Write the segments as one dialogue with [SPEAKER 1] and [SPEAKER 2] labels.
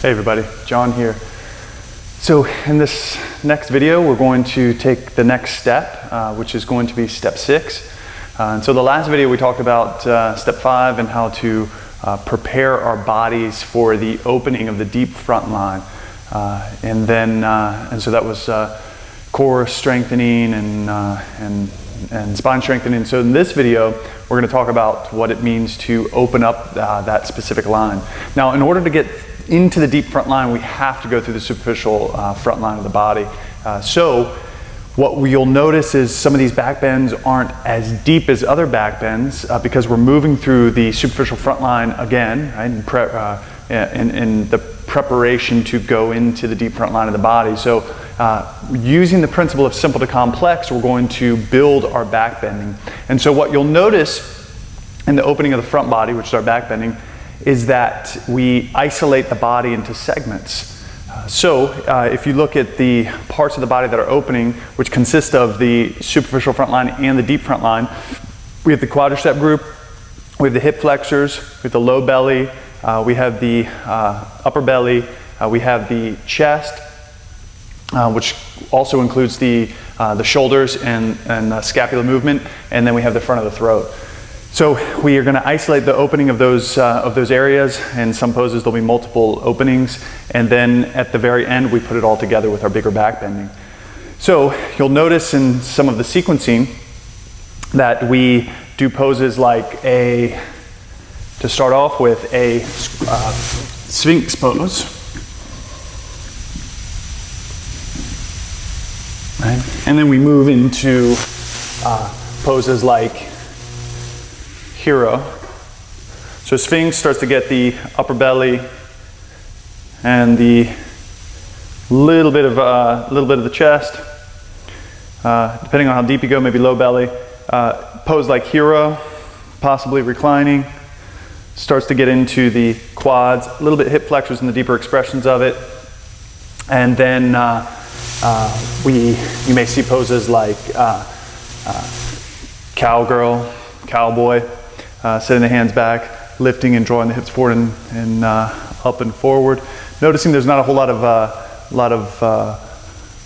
[SPEAKER 1] Hey everybody, John here. So in this next video, we're going to take the next step, which is going to be step 6. And so the last video we talked about step 5 and how to prepare our bodies for the opening of the deep front line. And so that was core strengthening and spine strengthening. So in this video, we're going to talk about what it means to open up that specific line. Now, in order to get into the deep front line, we have to go through the superficial front line of the body. So what you'll notice is some of these back bends aren't as deep as other back bends because we're moving through the superficial front line again, right, in the preparation to go into the deep front line of the body. So using the principle of simple to complex, we're going to build our back bending. And so what you'll notice in the opening of the front body, which is our back bending, is that we isolate the body into segments. So if you look at the parts of the body that are opening, which consist of the superficial front line and the deep front line, we have the quadricep group, we have the hip flexors, we have the low belly, we have the upper belly, we have the chest, which also includes the shoulders and scapular movement, and then we have the front of the throat. So we are going to isolate the opening of those areas. In some poses there'll be multiple openings, and then at the very end we put it all together with our bigger back bending. So you'll notice in some of the sequencing that we do poses like to start off with a Sphinx pose, right? And then we move into poses like Hero. So Sphinx starts to get the upper belly and the little bit of the chest, depending on how deep you go, maybe low belly. Pose like Hero, possibly reclining, starts to get into the quads, a little bit hip flexors and the deeper expressions of it, and then you may see poses like cowgirl, cowboy. Setting the hands back, lifting and drawing the hips forward and up and forward. Noticing there's not a whole lot of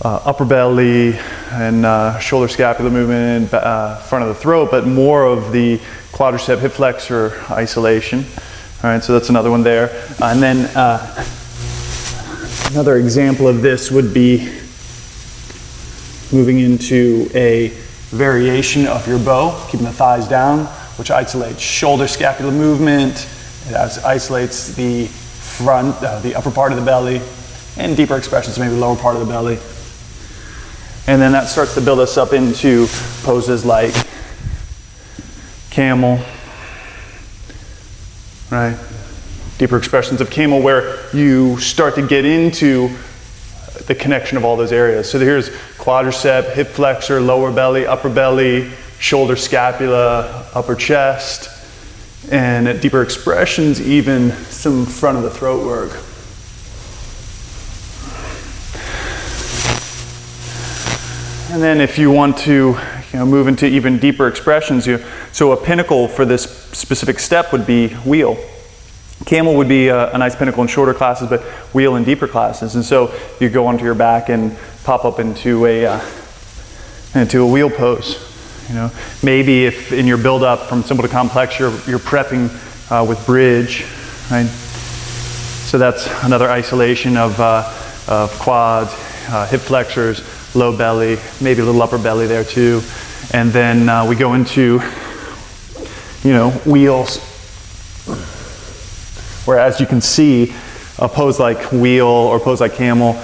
[SPEAKER 1] upper belly and shoulder scapular movement, front of the throat, but more of the quadricep hip flexor isolation. All right, so that's another one there. And then another example of this would be moving into a variation of your bow, keeping the thighs down, which isolates shoulder scapular movement. It isolates the front, the upper part of the belly, and deeper expressions, maybe the lower part of the belly. And then that starts to build us up into poses like Camel, right? Deeper expressions of Camel where you start to get into the connection of all those areas. So here's quadricep, hip flexor, lower belly, upper belly, shoulder scapula, upper chest, and at deeper expressions, even some front of the throat work. And then if you want to move into even deeper expressions, so a pinnacle for this specific step would be wheel. Camel would be a nice pinnacle in shorter classes, but wheel in deeper classes. And so you go onto your back and pop up into a wheel pose. Maybe if in your build-up from simple to complex, you're prepping with bridge, right? So that's another isolation of quads, hip flexors, low belly, maybe a little upper belly there too. And then we go into, wheels. Whereas you can see a pose like wheel or pose like Camel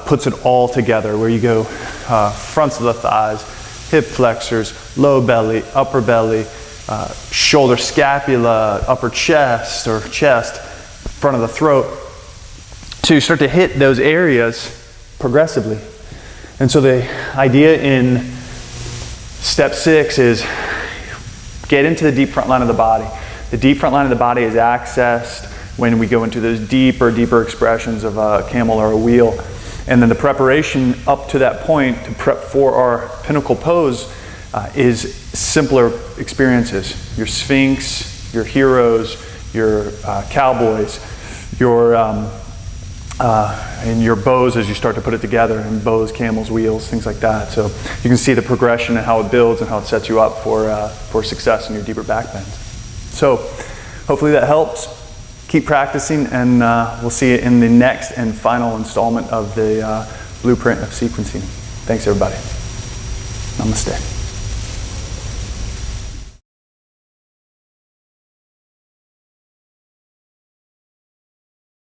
[SPEAKER 1] puts it all together, where you go fronts of the thighs, hip flexors, low belly, upper belly, shoulder scapula, upper chest or chest, front of the throat. So you start to hit those areas progressively. And so the idea in step 6 is get into the deep front line of the body. The deep front line of the body is accessed when we go into those deeper expressions of a Camel or a wheel. And then the preparation up to that point to prep for our pinnacle pose is simpler experiences. Your Sphinx, your heroes, your cowboys, your in your bows as you start to put it together, and bows, camels, wheels, things like that. So you can see the progression and how it builds and how it sets you up for success in your deeper back bends. So hopefully that helps. Keep practicing, and we'll see you in the next and final installment of the blueprint of sequencing. Thanks everybody. Namaste.